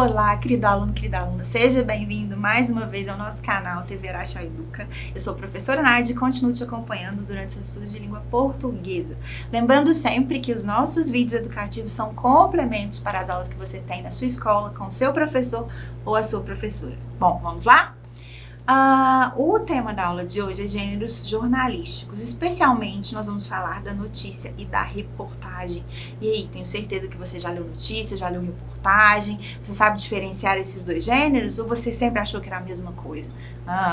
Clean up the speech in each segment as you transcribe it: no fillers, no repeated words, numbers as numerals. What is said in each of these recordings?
Olá, querido aluno, querida aluna, seja bem-vindo mais uma vez ao nosso canal TV Araxá Educa. Eu sou a professora Nádia e continuo te acompanhando durante os estudos de língua portuguesa. Lembrando sempre que os nossos vídeos educativos são complementos para as aulas que você tem na sua escola, com o seu professor ou a sua professora. Bom, vamos lá? O tema da aula de hoje é gêneros jornalísticos, especialmente nós vamos falar da notícia e da reportagem. E aí, tenho certeza que você já leu notícia, já leu reportagem, você sabe diferenciar esses dois gêneros ou você sempre achou que era a mesma coisa?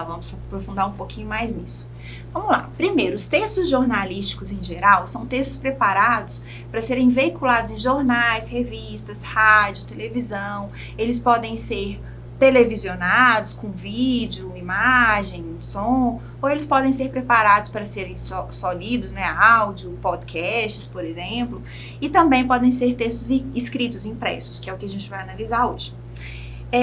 Vamos aprofundar um pouquinho mais nisso. Vamos lá. Primeiro, os textos jornalísticos em geral são textos preparados para serem veiculados em jornais, revistas, rádio, televisão. Eles podem ser televisionados com vídeo, imagem, som, ou eles podem ser preparados para serem só lidos, né, áudio, podcasts, por exemplo, e também podem ser textos escritos, impressos, que é o que a gente vai analisar hoje.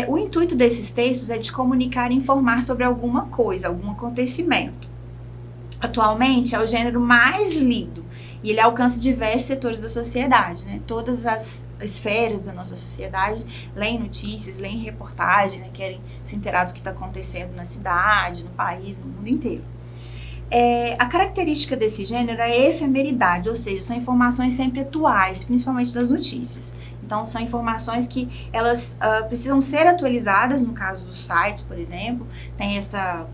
O intuito desses textos é de comunicar e informar sobre alguma coisa, algum acontecimento. Atualmente é o gênero mais lido e ele alcança diversos setores da sociedade, né? Todas as esferas da nossa sociedade leem notícias, leem reportagem, né? Querem se inteirar do que está acontecendo na cidade, no país, no mundo inteiro. A característica desse gênero é a efemeridade, ou seja, são informações sempre atuais, principalmente das notícias. Então, são informações que elas precisam ser atualizadas, no caso dos sites, por exemplo, tem essa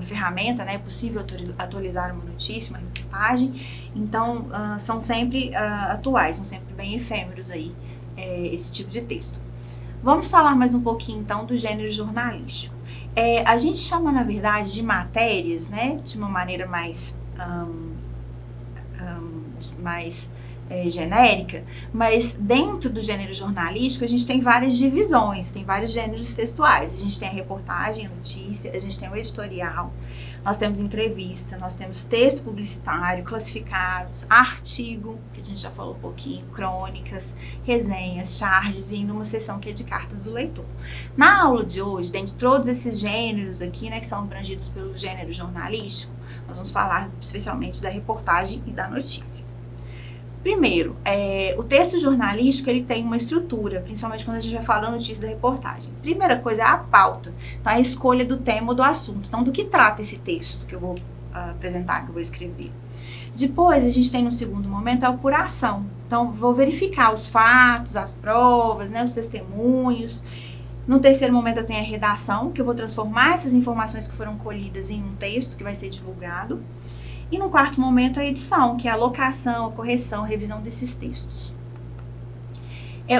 ferramenta, né? É possível atualizar uma notícia, uma reportagem, então são sempre atuais, são sempre bem efêmeros aí, esse tipo de texto. Vamos falar mais um pouquinho então do gênero jornalístico. A gente chama, na verdade, de matérias, né? De uma maneira mais genérica, mas dentro do gênero jornalístico a gente tem várias divisões, tem vários gêneros textuais. A gente tem a reportagem, a notícia, a gente tem o editorial, nós temos entrevista, nós temos texto publicitário, classificados, artigo, que a gente já falou um pouquinho, crônicas, resenhas, charges e ainda uma seção que é de cartas do leitor. Na aula de hoje, dentre todos esses gêneros aqui, né, que são abrangidos pelo gênero jornalístico, nós vamos falar especialmente da reportagem e da notícia. Primeiro, o texto jornalístico ele tem uma estrutura, principalmente quando a gente vai falar da notícia da reportagem. Primeira coisa é a pauta, então a escolha do tema ou do assunto. Então, do que trata esse texto que eu vou apresentar, que eu vou escrever. Depois, a gente tem no segundo momento a apuração. Então, vou verificar os fatos, as provas, né, os testemunhos. No terceiro momento, eu tenho a redação, que eu vou transformar essas informações que foram colhidas em um texto que vai ser divulgado. E no quarto momento, a edição, que é a locação, a correção, a revisão desses textos.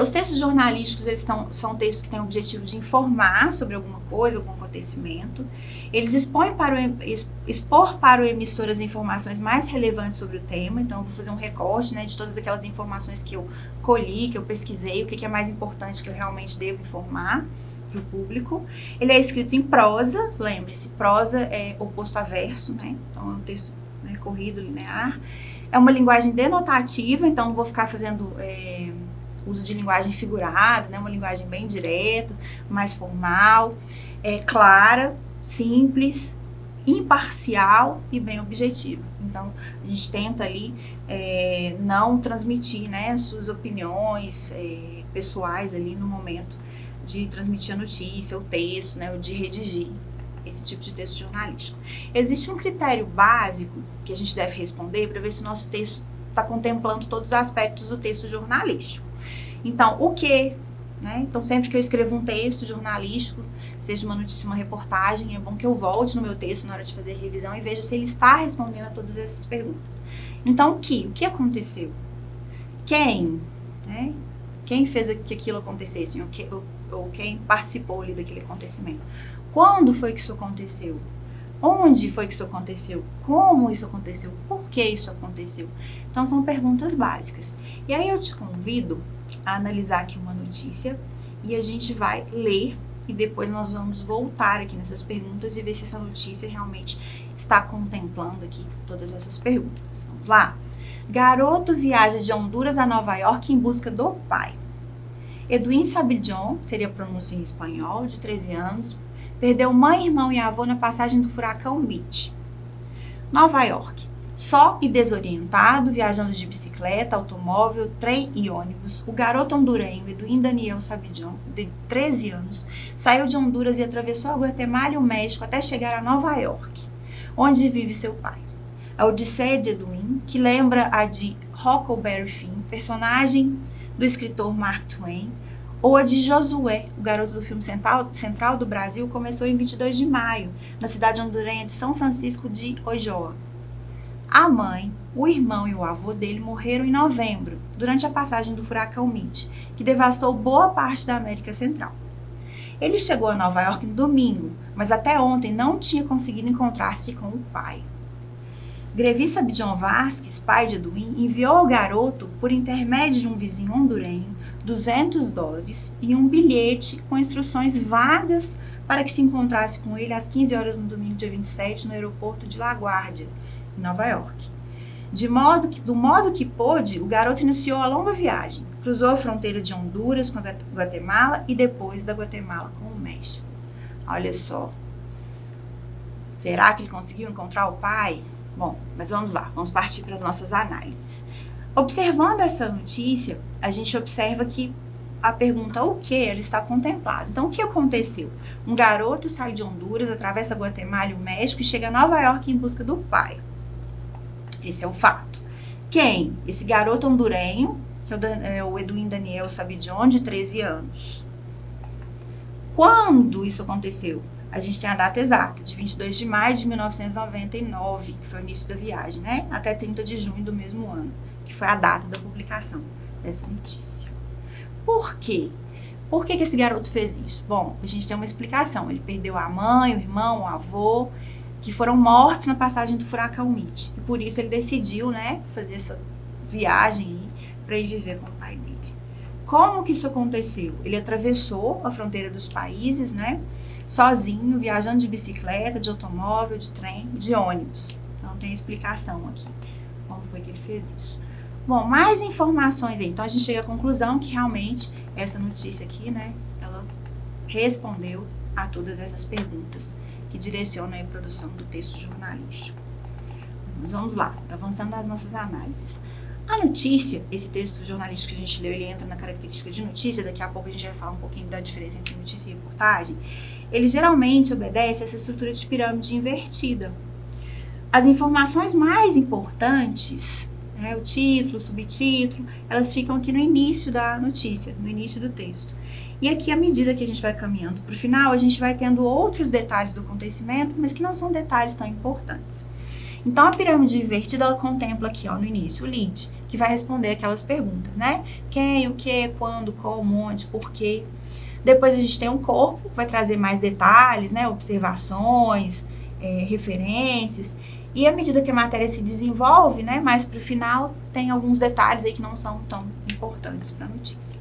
Os textos jornalísticos, eles são textos que têm o objetivo de informar sobre alguma coisa, algum acontecimento. Eles expor para o emissor as informações mais relevantes sobre o tema. Então, eu vou fazer um recorte, né, de todas aquelas informações que eu colhi, que eu pesquisei, o que é mais importante que eu realmente devo informar para o público. Ele é escrito em prosa, lembre-se, prosa é oposto a verso, né? Então, é um texto corrido, linear. É uma linguagem denotativa, então não vou ficar fazendo uso de linguagem figurada, né? Uma linguagem bem direta, mais formal, clara, simples, imparcial e bem objetiva. Então, a gente tenta ali não transmitir, né, as suas opiniões pessoais ali no momento de transmitir a notícia, o texto, né, ou de redigir esse tipo de texto jornalístico. Existe um critério básico que a gente deve responder para ver se o nosso texto está contemplando todos os aspectos do texto jornalístico. Então, o que? Né? Então, sempre que eu escrevo um texto jornalístico, seja uma notícia, uma reportagem, é bom que eu volte no meu texto na hora de fazer a revisão e veja se ele está respondendo a todas essas perguntas. Então, o que aconteceu? Quem? Né? Quem fez que aquilo acontecesse? Ou quem participou ali daquele acontecimento? Quando foi que isso aconteceu? Onde foi que isso aconteceu? Como isso aconteceu? Por que isso aconteceu? Então, são perguntas básicas. E aí eu te convido a analisar aqui uma notícia e a gente vai ler e depois nós vamos voltar aqui nessas perguntas e ver se essa notícia realmente está contemplando aqui todas essas perguntas. Vamos lá? Garoto viaja de Honduras a Nova York em busca do pai. Edwin Sabillon, seria a pronúncia em espanhol, de 13 anos, perdeu mãe, irmão e avô na passagem do furacão Mitch. Nova York. Só e desorientado, viajando de bicicleta, automóvel, trem e ônibus, o garoto hondurenho Edwin Daniel Sabidjon, de 13 anos, saiu de Honduras e atravessou a Guatemala e o México até chegar a Nova York, onde vive seu pai. A odisseia de Edwin, que lembra a de Huckleberry Finn, personagem do escritor Mark Twain, ou a de Josué, o garoto do filme Central do Brasil, começou em 22 de maio, na cidade hondurenha de São Francisco de Ojoa. A mãe, o irmão e o avô dele morreram em novembro, durante a passagem do furacão Mitch, que devastou boa parte da América Central. Ele chegou a Nova York no domingo, mas até ontem não tinha conseguido encontrar-se com o pai. Grevi Sabidjon Vasquez, pai de Edwin, enviou ao garoto, por intermédio de um vizinho hondurenho, $200 e um bilhete com instruções vagas para que se encontrasse com ele às 15 horas no domingo, dia 27, no aeroporto de LaGuardia, em Nova York. Do modo que pôde, o garoto iniciou a longa viagem. Cruzou a fronteira de Honduras com a Guatemala e depois da Guatemala com o México. Olha só. Será que ele conseguiu encontrar o pai? Bom, mas vamos lá, vamos partir para as nossas análises. Observando essa notícia, a gente observa que a pergunta o que ela está contemplada. Então, o que aconteceu? Um garoto sai de Honduras, atravessa a Guatemala e o México e chega a Nova York em busca do pai. Esse é o fato. Quem? Esse garoto hondurenho, que é o Edwin Daniel Sabidjon, de 13 anos. Quando isso aconteceu? A gente tem a data exata, de 22 de maio de 1999, que foi o início da viagem, né? Até 30 de junho do mesmo ano, que foi a data da publicação dessa notícia. Por quê? Por que esse garoto fez isso? Bom, a gente tem uma explicação. Ele perdeu a mãe, o irmão, o avô, que foram mortos na passagem do furacão Mitch. E por isso ele decidiu, né, fazer essa viagem para ir viver com o pai dele. Como que isso aconteceu? Ele atravessou a fronteira dos países, né, sozinho, viajando de bicicleta, de automóvel, de trem, de ônibus. Então tem explicação aqui, como foi que ele fez isso. Bom, mais informações aí. Então a gente chega à conclusão que realmente essa notícia aqui, né, ela respondeu a todas essas perguntas que direcionam a produção do texto jornalístico. Mas vamos lá, avançando nas nossas análises. A notícia, esse texto jornalístico que a gente leu, ele entra na característica de notícia, daqui a pouco a gente vai falar um pouquinho da diferença entre notícia e reportagem. Ele geralmente obedece a essa estrutura de pirâmide invertida. As informações mais importantes, né, o título, o subtítulo, elas ficam aqui no início da notícia, no início do texto. E aqui, à medida que a gente vai caminhando para o final, a gente vai tendo outros detalhes do acontecimento, mas que não são detalhes tão importantes. Então, a pirâmide invertida, ela contempla aqui, ó, no início, o lead, que vai responder aquelas perguntas, né? Quem, o que, quando, como, onde, por quê. Depois a gente tem um corpo, que vai trazer mais detalhes, né? Observações, referências. E à medida que a matéria se desenvolve, né? Mais para o final, tem alguns detalhes aí que não são tão importantes para a notícia.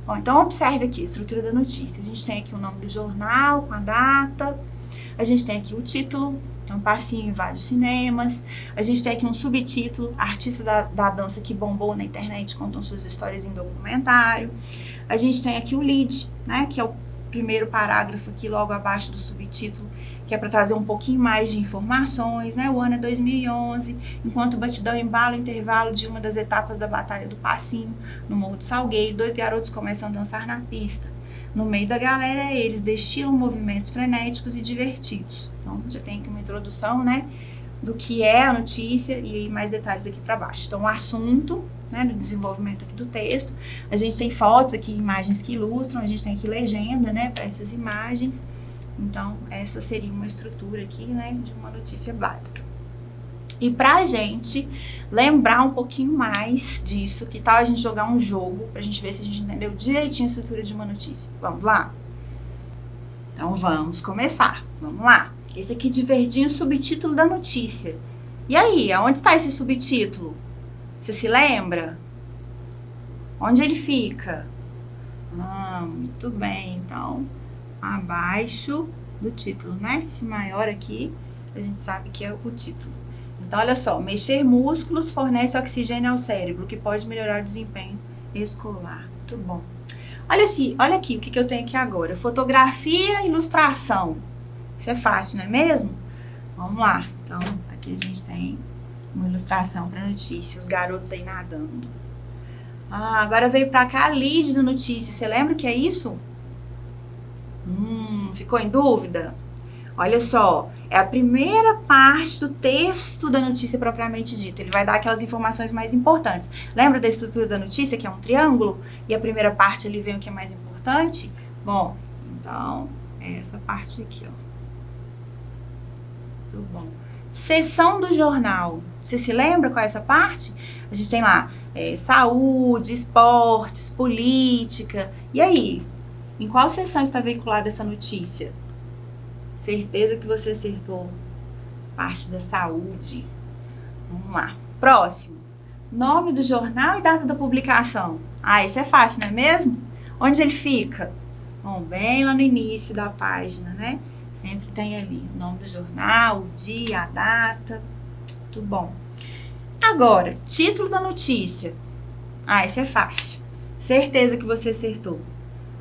Bom, então observe aqui a estrutura da notícia. A gente tem aqui o nome do jornal, com a data. A gente tem aqui o título, um passinho em vários cinemas. A gente tem aqui um subtítulo, artista da dança que bombou na internet, contam suas histórias em documentário. A gente tem aqui o lead, né, que é o primeiro parágrafo aqui logo abaixo do subtítulo, que é para trazer um pouquinho mais de informações, né? O ano é 2011, enquanto o batidão embala o intervalo de uma das etapas da Batalha do Passinho, no Morro do Salgueiro, 2 garotos começam a dançar na pista. No meio da galera, eles destilam movimentos frenéticos e divertidos. Então, já tem aqui uma introdução, né, do que é a notícia e aí mais detalhes aqui para baixo. Então, o assunto, né, do desenvolvimento aqui do texto. A gente tem fotos aqui, imagens que ilustram, a gente tem aqui legenda, né, para essas imagens. Então, essa seria uma estrutura aqui, né, de uma notícia básica. E pra gente lembrar um pouquinho mais disso, que tal a gente jogar um jogo pra gente ver se a gente entendeu direitinho a estrutura de uma notícia? Vamos lá? Então vamos começar. Vamos lá. Esse aqui de verdinho, o subtítulo da notícia. E aí, aonde está esse subtítulo? Você se lembra? Onde ele fica? Muito bem. Então, abaixo do título, né? Esse maior aqui, a gente sabe que é o título. Então, olha só, mexer músculos fornece oxigênio ao cérebro, que pode melhorar o desempenho escolar. Muito bom. Olha aqui o que eu tenho aqui agora. Fotografia e ilustração. Isso é fácil, não é mesmo? Vamos lá. Então, aqui a gente tem Uma ilustração para notícia, os garotos aí nadando. Ah, agora veio para cá a lead da notícia. Você lembra o que é isso? Ficou em dúvida? Olha só, é a primeira parte do texto da notícia propriamente dita. Ele vai dar aquelas informações mais importantes. Lembra da estrutura da notícia, que é um triângulo? E a primeira parte ali vem o que é mais importante? Bom, então, é essa parte aqui, ó. Muito bom. Seção do jornal. Você se lembra qual é essa parte? A gente tem lá saúde, esportes, política. E aí? Em qual seção está veiculada essa notícia? Certeza que você acertou. Parte da saúde. Vamos lá. Próximo. Nome do jornal e data da publicação. Ah, isso é fácil, não é mesmo? Onde ele fica? Bom, bem lá no início da página, né? Sempre tem ali o nome do jornal, o dia, a data. Tudo bom. Agora, título da notícia. Ah, esse é fácil. Certeza que você acertou.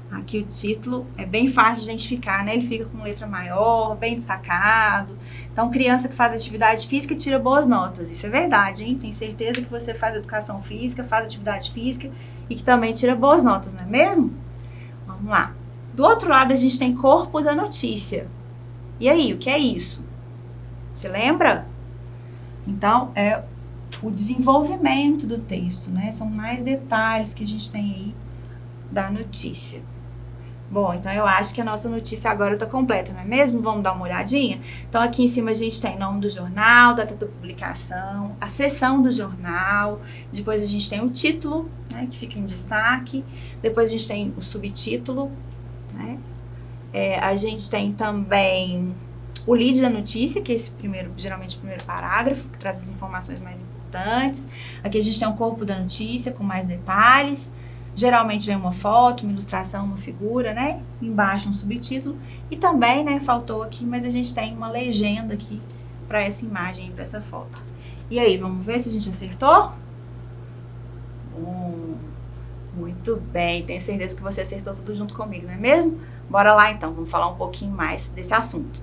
Aqui o título é bem fácil de identificar, né? Ele fica com letra maior, bem destacado. Então, criança que faz atividade física tira boas notas. Isso é verdade, hein? Tenho certeza que você faz educação física, faz atividade física e que também tira boas notas, não é mesmo? Vamos lá. Do outro lado, a gente tem corpo da notícia. E aí, o que é isso? Você lembra? Então, é o desenvolvimento do texto, né? São mais detalhes que a gente tem aí da notícia. Bom, então eu acho que a nossa notícia agora está completa, não é mesmo? Vamos dar uma olhadinha? Então, aqui em cima a gente tem nome do jornal, data da publicação, a seção do jornal, depois a gente tem o título, né, que fica em destaque, depois a gente tem o subtítulo, né? A gente tem também o lead da notícia, que é esse primeiro, geralmente o primeiro parágrafo, que traz as informações mais importantes. Aqui a gente tem o corpo da notícia com mais detalhes. Geralmente vem uma foto, uma ilustração, uma figura, né? Embaixo um subtítulo. E também, né, faltou aqui, mas a gente tem uma legenda aqui para essa imagem, para essa foto. E aí, vamos ver se a gente acertou? Muito bem, tenho certeza que você acertou tudo junto comigo, não é mesmo? Bora lá então, vamos falar um pouquinho mais desse assunto.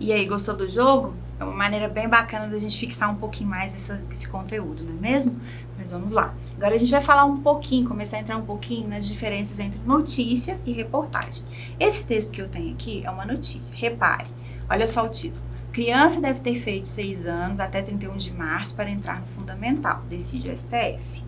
E aí, gostou do jogo? É uma maneira bem bacana da gente fixar um pouquinho mais esse conteúdo, não é mesmo? Mas vamos lá. Agora a gente vai falar um pouquinho, começar a entrar um pouquinho nas diferenças entre notícia e reportagem. Esse texto que eu tenho aqui é uma notícia. Repare, olha só o título. Criança deve ter feito 6 anos até 31 de março para entrar no fundamental. Decide o STF.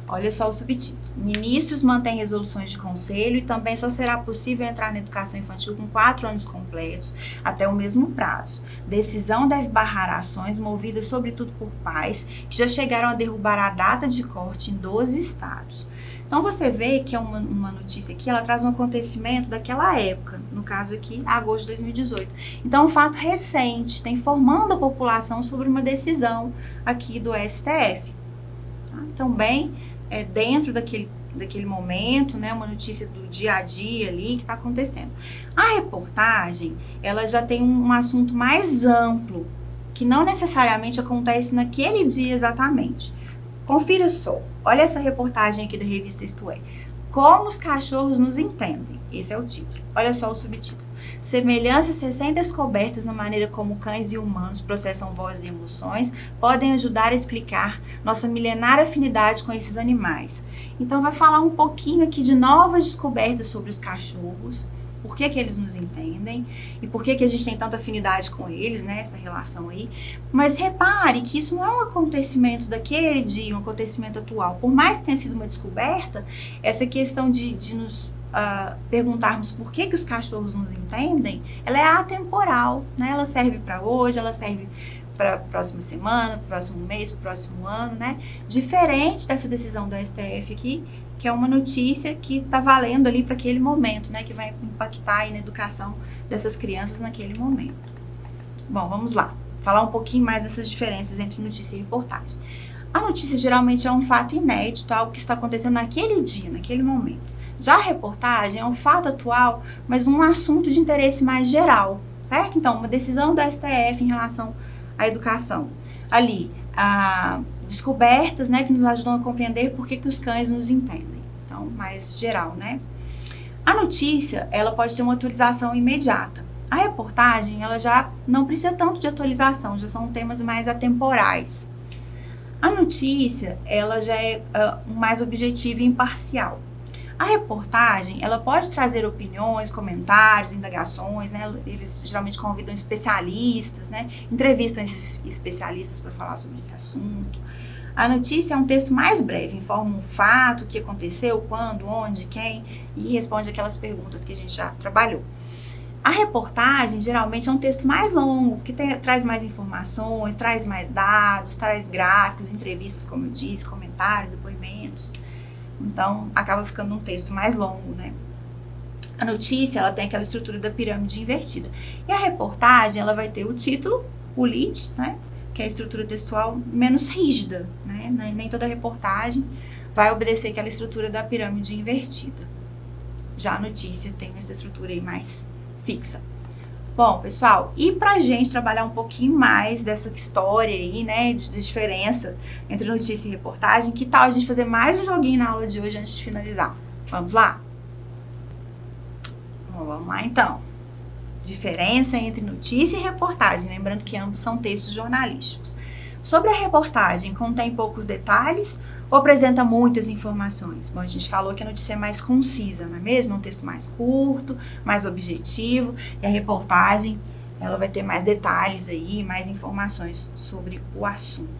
Olha só o subtítulo. Ministros mantêm resoluções de conselho e também só será possível entrar na educação infantil com 4 anos completos até o mesmo prazo. Decisão deve barrar ações movidas sobretudo por pais que já chegaram a derrubar a data de corte em 12 estados. Então você vê que é uma notícia aqui, ela traz um acontecimento daquela época, no caso aqui, agosto de 2018. Então, um fato recente, está informando a população sobre uma decisão aqui do STF. Tá? Então, bem, dentro daquele momento, né, uma notícia do dia a dia ali que está acontecendo. A reportagem, ela já tem um assunto mais amplo, que não necessariamente acontece naquele dia exatamente. Confira só, olha essa reportagem aqui da revista Isto É. Como os cachorros nos entendem, esse é o título. Olha só o subtítulo. Semelhanças recém-descobertas na maneira como cães e humanos processam vozes e emoções podem ajudar a explicar nossa milenária afinidade com esses animais. Então, vai falar um pouquinho aqui de novas descobertas sobre os cachorros, por que eles nos entendem e por que a gente tem tanta afinidade com eles, né, essa relação aí. Mas repare que isso não é um acontecimento daquele dia, um acontecimento atual. Por mais que tenha sido uma descoberta, essa questão de nos perguntarmos por que os cachorros nos entendem, ela é atemporal, né? Ela serve para hoje, ela serve para a próxima semana, para o próximo mês, para o próximo ano, né? Diferente dessa decisão do STF aqui, que é uma notícia que está valendo ali para aquele momento, né? Que vai impactar aí na educação dessas crianças naquele momento. Bom, vamos lá. Falar um pouquinho mais dessas diferenças entre notícia e reportagem. A notícia geralmente é um fato inédito, algo que está acontecendo naquele dia, naquele momento. Já a reportagem é um fato atual, mas um assunto de interesse mais geral, certo? Então, uma decisão do STF em relação à educação. Ali, descobertas, né, que nos ajudam a compreender por que os cães nos entendem. Então, mais geral, né? A notícia, ela pode ter uma atualização imediata. A reportagem, ela já não precisa tanto de atualização, já são temas mais atemporais. A notícia, ela já é mais objetiva e imparcial. A reportagem, ela pode trazer opiniões, comentários, indagações, né? Eles geralmente convidam especialistas, né? Entrevistam esses especialistas para falar sobre esse assunto. A notícia é um texto mais breve, informa um fato, o que aconteceu, quando, onde, quem, e responde aquelas perguntas que a gente já trabalhou. A reportagem, geralmente, é um texto mais longo, que traz mais informações, traz mais dados, traz gráficos, entrevistas, como eu disse, comentários, depoimentos. Então, acaba ficando um texto mais longo, né? A notícia, ela tem aquela estrutura da pirâmide invertida. E a reportagem, ela vai ter o título, o lead, né? Que é a estrutura textual menos rígida, né? Nem toda reportagem vai obedecer aquela estrutura da pirâmide invertida. Já a notícia tem essa estrutura aí mais fixa. Bom, pessoal, e pra gente trabalhar um pouquinho mais dessa história aí, né, de diferença entre notícia e reportagem, que tal a gente fazer mais um joguinho na aula de hoje antes de finalizar? Vamos lá? Bom, vamos lá então. Diferença entre notícia e reportagem, lembrando que ambos são textos jornalísticos. Sobre a reportagem, contém poucos detalhes ou apresenta muitas informações? Bom, a gente falou que a notícia é mais concisa, não é mesmo? É um texto mais curto, mais objetivo, e a reportagem, ela vai ter mais detalhes aí, mais informações sobre o assunto.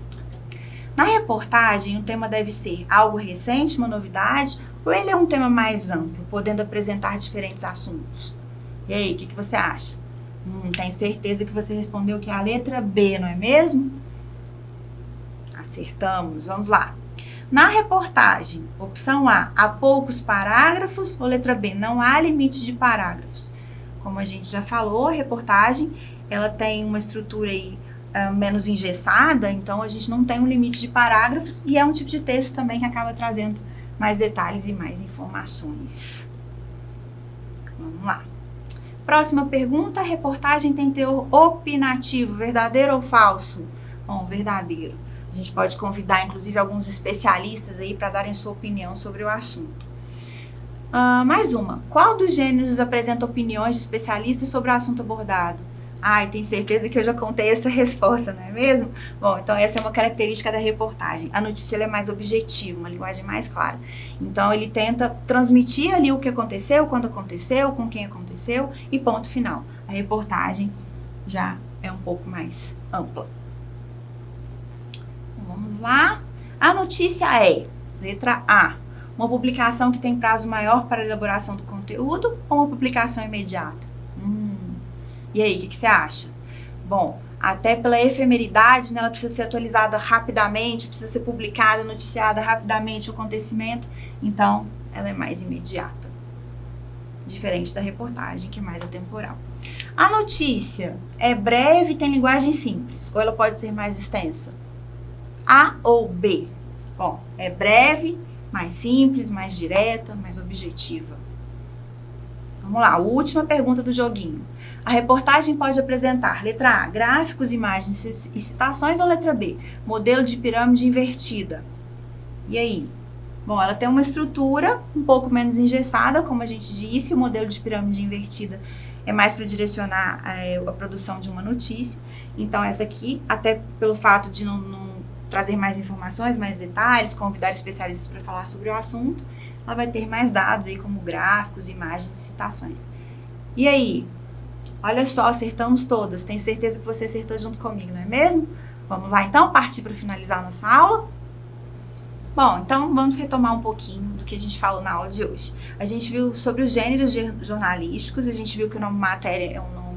Na reportagem, o tema deve ser algo recente, uma novidade, ou ele é um tema mais amplo, podendo apresentar diferentes assuntos? E aí, o que você acha? Tenho certeza que você respondeu que é a letra B, não é mesmo? Acertamos, vamos lá. Na reportagem, opção A, há poucos parágrafos, ou letra B, não há limite de parágrafos? Como a gente já falou, a reportagem, ela tem uma estrutura aí menos engessada, então a gente não tem um limite de parágrafos e é um tipo de texto também que acaba trazendo mais detalhes e mais informações. Vamos lá. Próxima pergunta, a reportagem tem teor opinativo, verdadeiro ou falso? Bom, verdadeiro. A gente pode convidar, inclusive, alguns especialistas aí para darem sua opinião sobre o assunto. Mais uma. Qual dos gêneros apresenta opiniões de especialistas sobre o assunto abordado? Ai, tenho certeza que eu já contei essa resposta, não é mesmo? Bom, então essa é uma característica da reportagem. A notícia ela é mais objetiva, uma linguagem mais clara. Então, ele tenta transmitir ali o que aconteceu, quando aconteceu, com quem aconteceu e ponto final. A reportagem já é um pouco mais ampla. Vamos lá. A notícia é, letra A, uma publicação que tem prazo maior para a elaboração do conteúdo ou uma publicação imediata? E aí, o que você acha? Bom, até pela efemeridade, né, ela precisa ser atualizada rapidamente, precisa ser publicada, noticiada rapidamente o acontecimento, então ela é mais imediata. Diferente da reportagem, que é mais atemporal. A notícia é breve e tem linguagem simples, ou ela pode ser mais extensa? A ou B? Bom, é breve, mais simples, mais direta, mais objetiva. Vamos lá, última pergunta do joguinho. A reportagem pode apresentar, letra A, gráficos, imagens e citações, ou letra B, modelo de pirâmide invertida? E aí? Bom, ela tem uma estrutura um pouco menos engessada, como a gente disse, o modelo de pirâmide invertida é mais para direcionar a produção de uma notícia. Então, essa aqui, até pelo fato de não trazer mais informações, mais detalhes, convidar especialistas para falar sobre o assunto, ela vai ter mais dados aí, como gráficos, imagens e citações. E aí? Olha só, acertamos todas. Tenho certeza que você acertou junto comigo, não é mesmo? Vamos lá, então, partir para finalizar a nossa aula? Bom, então vamos retomar um pouquinho do que a gente falou na aula de hoje. A gente viu sobre os gêneros jornalísticos, a gente viu que o nome matéria é um nome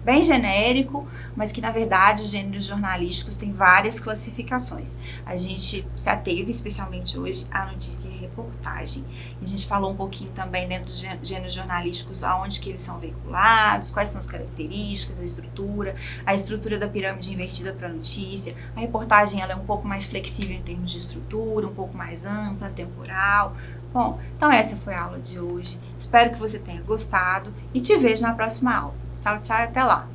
bem genérico, mas que na verdade os gêneros jornalísticos têm várias classificações. A gente se ateve especialmente hoje à notícia e reportagem. A gente falou um pouquinho também dentro dos gêneros jornalísticos, aonde que eles são veiculados, quais são as características, a estrutura da pirâmide invertida para a notícia. A reportagem ela é um pouco mais flexível em termos de estrutura, um pouco mais ampla, temporal. Bom, então essa foi a aula de hoje. Espero que você tenha gostado e te vejo na próxima aula. Tchau, tchau, até lá!